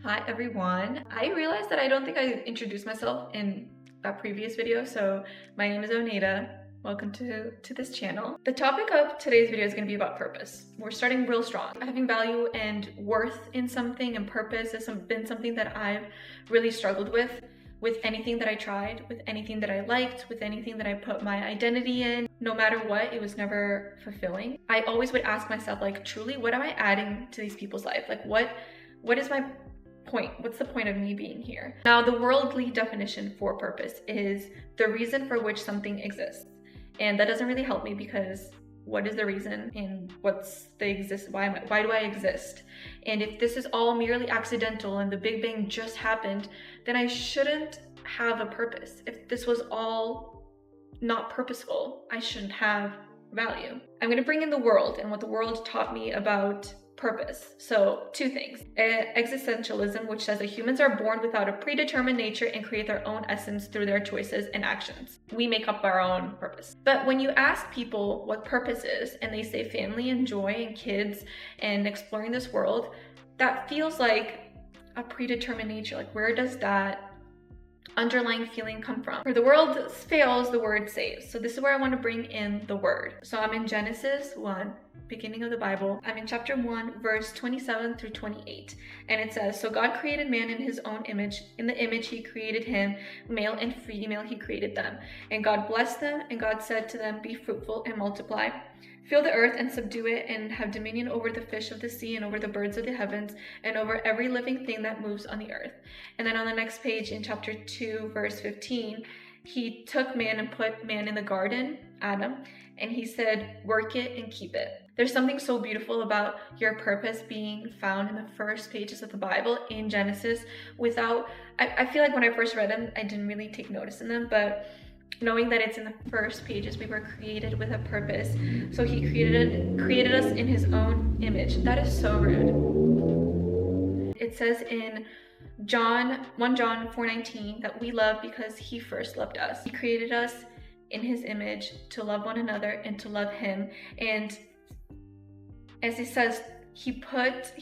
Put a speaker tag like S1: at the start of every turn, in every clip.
S1: Hi everyone. I realized that I don't think I introduced myself in that previous video, so my name is Oneda. Welcome to this channel. The topic of today's video is going to be about purpose. We're starting real strong. Having value and worth in something and purpose has been something that I've really struggled with anything that I tried, with anything that I liked, with anything that I put my identity in. No matter what, it was never fulfilling. I always would ask myself, like, truly, what am I adding to these people's life? Like, what is my point? What's the point of me being here? Now, the worldly definition for purpose is the reason for which something exists. And that doesn't really help me because what is the reason and what's the why do I exist? And if this is all merely accidental and the Big Bang just happened, then I shouldn't have a purpose. If this was all not purposeful, I shouldn't have value. I'm going to bring in the world and what the world taught me about purpose. So two things. Existentialism, which says that humans are born without a predetermined nature and create their own essence through their choices and actions. We make up our own purpose. But when you ask people what purpose is and they say family and joy and kids and exploring this world, that feels like a predetermined nature. Like, where does that underlying feeling come from? Where the world fails, the word saves. So this is where I want to bring in the word. So I'm in Genesis 1, beginning of the Bible. I'm in chapter 1, verse 27 through 28. And it says, "So God created man in his own image. In the image he created him, male and female he created them. And God blessed them, and God said to them, be fruitful and multiply. Fill the earth and subdue it, and have dominion over the fish of the sea and over the birds of the heavens and over every living thing that moves on the earth." And then on the next page in chapter 2, verse 15, he took man and put man in the garden, Adam, and he said, work it and keep it. There's something so beautiful about your purpose being found in the first pages of the Bible in Genesis without, I feel like when I first read them, I didn't really take notice in them, but knowing that it's in the first pages, we were created with a purpose. So he created us in his own image. That is so rude. It says in 1 John 4:19 that we love because he first loved us. He created us in his image to love one another and to love him. And as it says, he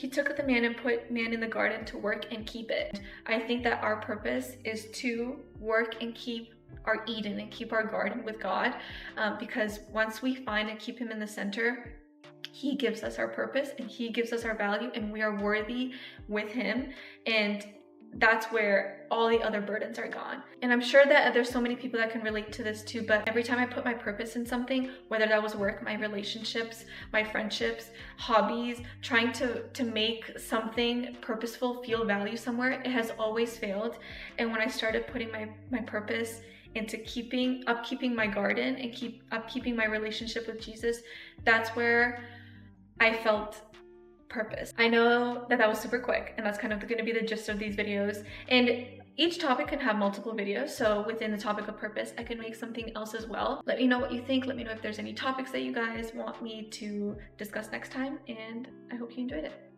S1: took the man and put man in the garden to work and keep it. I think that our purpose is to work and keep our Eden and keep our garden with God, because once we find and keep him in the center, he gives us our purpose and he gives us our value, and we are worthy with him. And that's where all the other burdens are gone. And I'm sure that there's so many people that can relate to this too, but every time I put my purpose in something, whether that was work, my relationships, my friendships, hobbies, trying to make something purposeful feel value somewhere, it has always failed. And when I started putting my purpose into upkeeping my garden and upkeeping my relationship with Jesus, that's where I felt purpose. I know that was super quick, and that's kind of going to be the gist of these videos. And each topic can have multiple videos, so within the topic of purpose, I can make something else as well. Let me know what you think. Let me know if there's any topics that you guys want me to discuss next time, and I hope you enjoyed it.